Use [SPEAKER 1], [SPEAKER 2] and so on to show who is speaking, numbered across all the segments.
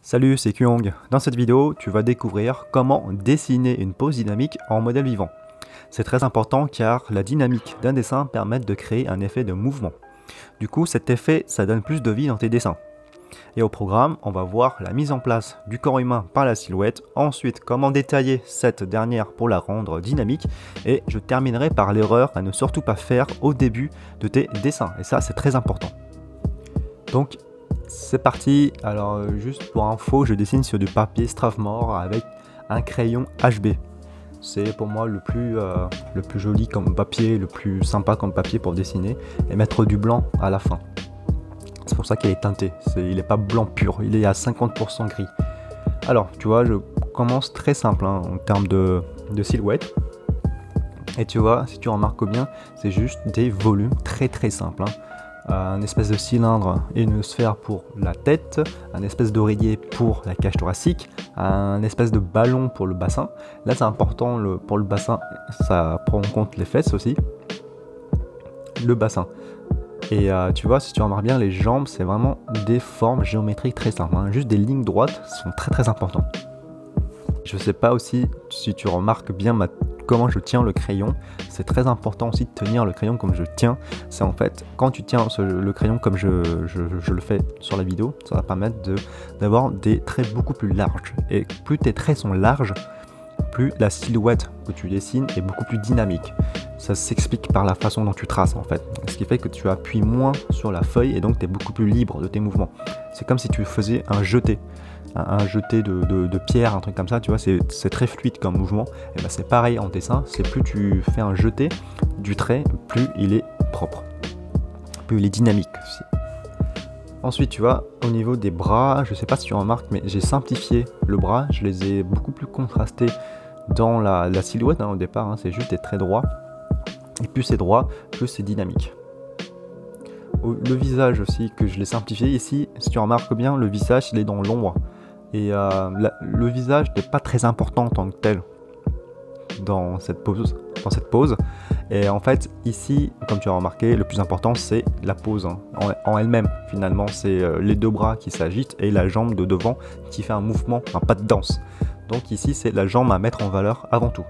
[SPEAKER 1] Salut, c'est Kyong. Dans cette vidéo, tu vas découvrir comment dessiner une pose dynamique en modèle vivant. C'est très important car la dynamique d'un dessin permet de créer un effet de mouvement. Du coup, cet effet, ça donne plus de vie dans tes dessins. Et au programme, on va voir la mise en place du corps humain par la silhouette, ensuite comment détailler cette dernière pour la rendre dynamique, et je terminerai par l'erreur à ne surtout pas faire au début de tes dessins. Et ça, c'est très important. Donc, c'est parti. Alors juste pour info, je dessine sur du papier Strathmore avec un crayon HB. C'est pour moi le plus joli comme papier, le plus sympa comme papier pour dessiner et mettre du blanc à la fin. C'est pour ça qu'il est teinté, il n'est pas blanc pur, il est à 50% gris. Alors tu vois, je commence très simple en termes de silhouette. Et tu vois, si tu remarques bien, c'est juste des volumes très simples. Un espèce de cylindre et une sphère pour la tête, un espèce d'oreiller pour la cage thoracique, un espèce de ballon pour le bassin. Là c'est important pour le bassin, ça prend en compte les fesses aussi, le bassin. Et tu vois, si tu remarques bien, les jambes c'est vraiment des formes géométriques très simples, juste des lignes droites sont très importantes. Je sais pas aussi si tu remarques bien comment je tiens le crayon. C'est très important aussi de tenir le crayon comme je tiens. C'est en fait, quand tu tiens le crayon comme je le fais sur la vidéo, ça va permettre d'avoir des traits beaucoup plus larges. Et plus tes traits sont larges, plus la silhouette que tu dessines est beaucoup plus dynamique. Ça s'explique par la façon dont tu traces en fait. Ce qui fait que tu appuies moins sur la feuille et donc tu es beaucoup plus libre de tes mouvements. C'est comme si tu faisais un jeté. Un jeté de pierre, un truc comme ça, tu vois, c'est très fluide comme mouvement. Et ben c'est pareil en dessin, c'est plus tu fais un jeté du trait, plus il est propre, plus il est dynamique aussi. Ensuite, tu vois, au niveau des bras, je sais pas si tu remarques, mais j'ai simplifié le bras, je les ai beaucoup plus contrastés dans la silhouette au départ, c'est juste des traits droits. Et plus c'est droit, plus c'est dynamique. Le visage aussi, que je l'ai simplifié ici, si tu remarques bien, le visage il est dans l'ombre. Et le visage n'est pas très important en tant que tel dans cette pose. Et en fait, ici, comme tu as remarqué, le plus important c'est la pose en elle-même. Finalement, c'est les deux bras qui s'agitent et la jambe de devant qui fait un mouvement, un pas de danse. Donc ici, c'est la jambe à mettre en valeur avant tout.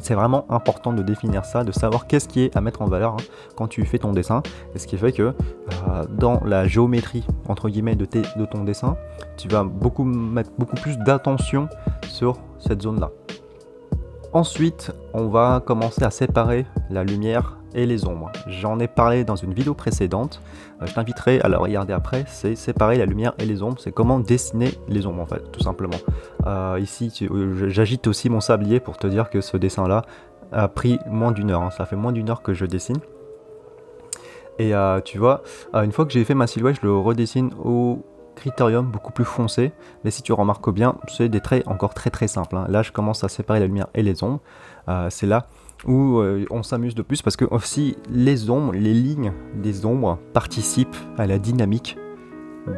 [SPEAKER 1] C'est vraiment important de définir ça, de savoir qu'est-ce qui est à mettre en valeur quand tu fais ton dessin. Et ce qui fait que dans la géométrie entre guillemets de ton dessin, tu vas mettre beaucoup plus d'attention sur cette zone-là. Ensuite, on va commencer à séparer la lumière et les ombres. J'en ai parlé dans une vidéo précédente, je t'inviterai à la regarder après, c'est séparer la lumière et les ombres, c'est comment dessiner les ombres en fait, tout simplement. Ici, j'agite aussi mon sablier pour te dire que ce dessin-là a pris moins d'une heure, ça fait moins d'une heure que je dessine. Et tu vois, une fois que j'ai fait ma silhouette, je le redessine au critérium beaucoup plus foncé, mais si tu remarques bien, c'est des traits encore très simples. Là, je commence à séparer la lumière et les ombres, c'est là où on s'amuse de plus parce que aussi les ombres, les lignes des ombres participent à la dynamique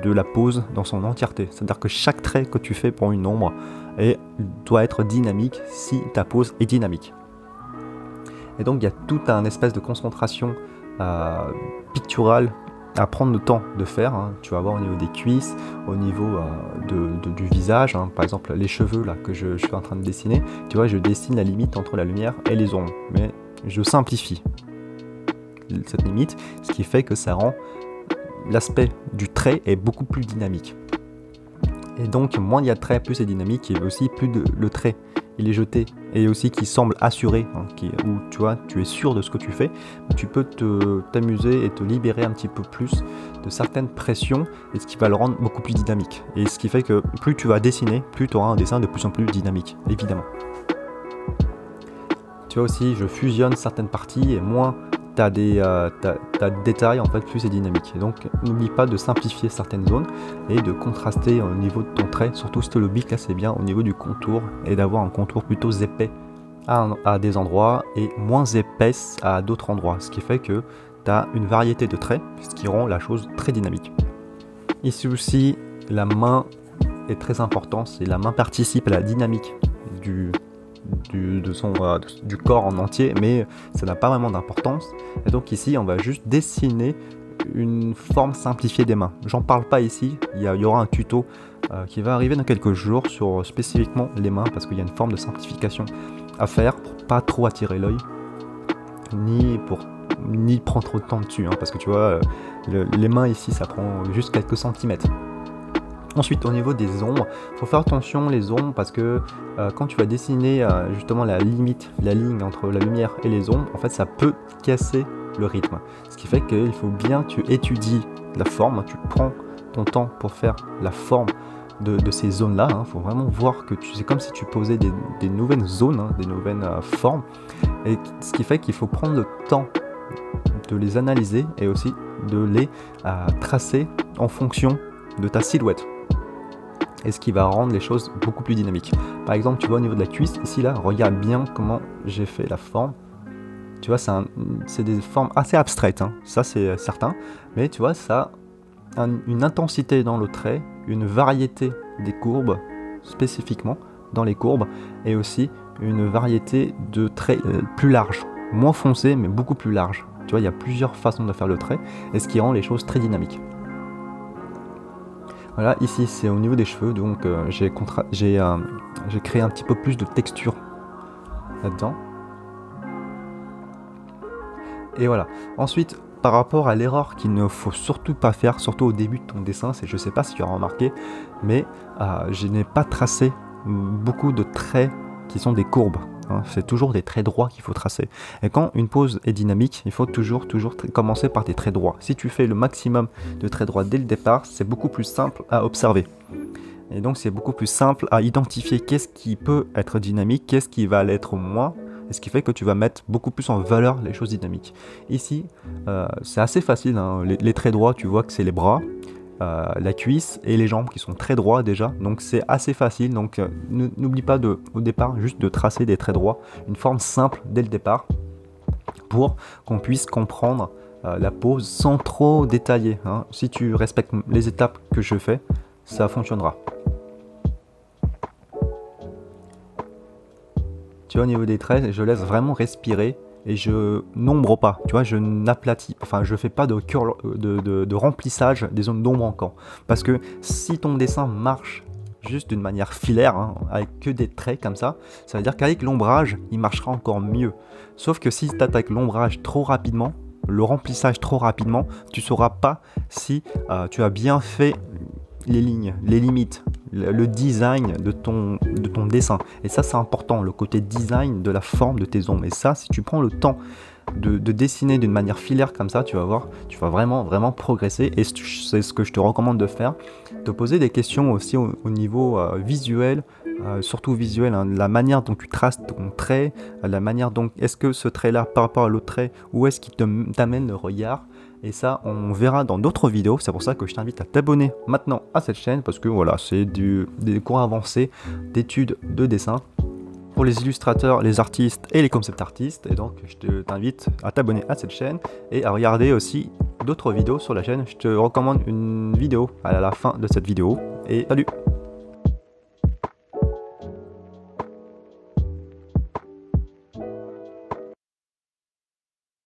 [SPEAKER 1] de la pose dans son entièreté. C'est-à-dire que chaque trait que tu fais pour une ombre doit être dynamique si ta pose est dynamique. Et donc il y a tout un espèce de concentration picturale à prendre le temps de faire, tu vas voir au niveau des cuisses, au niveau du visage, par exemple les cheveux là que je suis en train de dessiner, tu vois, je dessine la limite entre la lumière et les ombres, mais je simplifie cette limite, ce qui fait que ça rend l'aspect du trait est beaucoup plus dynamique. Et donc moins il y a de traits, plus c'est dynamique, et aussi plus le trait il est jeté et aussi qui semble assuré, où tu vois, tu es sûr de ce que tu fais, tu peux t'amuser et te libérer un petit peu plus de certaines pressions, et ce qui va le rendre beaucoup plus dynamique. Et ce qui fait que plus tu vas dessiner, plus tu auras un dessin de plus en plus dynamique, évidemment. Tu vois aussi, je fusionne certaines parties et moins tu as des détails, en fait, plus c'est dynamique. Et donc n'oublie pas de simplifier certaines zones et de contraster au niveau de ton trait, surtout si tu le bic assez bien au niveau du contour, et d'avoir un contour plutôt épais à des endroits et moins épaisse à d'autres endroits, ce qui fait que tu as une variété de traits, ce qui rend la chose très dynamique. Ici aussi, la main est très importante, la main participe à la dynamique du corps en entier, mais ça n'a pas vraiment d'importance. Et donc ici on va juste dessiner une forme simplifiée des mains. J'en parle pas ici, il y aura un tuto qui va arriver dans quelques jours sur spécifiquement les mains, parce qu'il y a une forme de simplification à faire pour pas trop attirer l'œil, ni prendre trop de temps dessus, hein, parce que tu vois, les mains ici ça prend juste quelques centimètres. Ensuite, au niveau des ombres, il faut faire attention les ombres, parce que quand tu vas dessiner justement la limite, la ligne entre la lumière et les ombres, en fait ça peut casser le rythme. Ce qui fait qu'il faut bien que tu étudies la forme, tu prends ton temps pour faire la forme de ces zones-là. Il faut vraiment voir que c'est comme si tu posais des nouvelles zones, des nouvelles formes. Et ce qui fait qu'il faut prendre le temps de les analyser et aussi de les tracer en fonction de ta silhouette. Et ce qui va rendre les choses beaucoup plus dynamiques. Par exemple, tu vois au niveau de la cuisse, ici là, regarde bien comment j'ai fait la forme. Tu vois, c'est des formes assez abstraites, hein. Ça c'est certain. Mais tu vois, ça a une intensité dans le trait, une variété des courbes, spécifiquement dans les courbes, et aussi une variété de traits plus larges. Moins foncés, mais beaucoup plus larges. Tu vois, il y a plusieurs façons de faire le trait, et ce qui rend les choses très dynamiques. Voilà, ici c'est au niveau des cheveux, donc j'ai créé un petit peu plus de texture là-dedans. Et voilà. Ensuite, par rapport à l'erreur qu'il ne faut surtout pas faire, surtout au début de ton dessin, c'est, je sais pas si tu as remarqué, mais je n'ai pas tracé beaucoup de traits qui sont des courbes. Hein. C'est toujours des traits droits qu'il faut tracer. Et quand une pose est dynamique, il faut toujours commencer par des traits droits. Si tu fais le maximum de traits droits dès le départ, c'est beaucoup plus simple à observer. Et donc c'est beaucoup plus simple à identifier qu'est-ce qui peut être dynamique, qu'est-ce qui va l'être moins. Et ce qui fait que tu vas mettre beaucoup plus en valeur les choses dynamiques. Ici, c'est assez facile, hein. Les traits droits, tu vois que c'est les bras, la cuisse et les jambes qui sont très droits déjà. Donc c'est assez facile. Donc n'oublie pas au départ juste de tracer des traits droits, une forme simple dès le départ, pour qu'on puisse comprendre la pose sans trop détailler, hein. Si tu respectes les étapes que je fais, ça fonctionnera. Tu vois, au niveau des traits, je laisse vraiment respirer et je n'ombre pas. Tu vois, je n'aplatis, enfin, je fais pas de remplissage des zones d'ombre encore. Parce que si ton dessin marche juste d'une manière filaire, hein, avec que des traits comme ça veut dire qu'avec l'ombrage, il marchera encore mieux. Sauf que si tu attaques l'ombrage trop rapidement, le remplissage trop rapidement, tu sauras pas si tu as bien fait les lignes, les limites, le design de ton dessin. Et ça c'est important, le côté design de la forme de tes ombres. Et ça, si tu prends le temps de dessiner d'une manière filaire comme ça, tu vas voir, tu vas vraiment progresser. Et c'est ce que je te recommande de faire, de poser des questions aussi au niveau visuel, surtout visuel, hein, la manière dont tu traces ton trait, la manière dont, est-ce que ce trait là par rapport à l'autre trait, où est-ce qu'il t'amène le regard. Et ça, on verra dans d'autres vidéos. C'est pour ça que je t'invite à t'abonner maintenant à cette chaîne, parce que voilà, c'est des cours avancés d'études de dessin pour les illustrateurs, les artistes et les concept artistes. Et donc, je t'invite à t'abonner à cette chaîne et à regarder aussi d'autres vidéos sur la chaîne. Je te recommande une vidéo à la fin de cette vidéo. Et salut!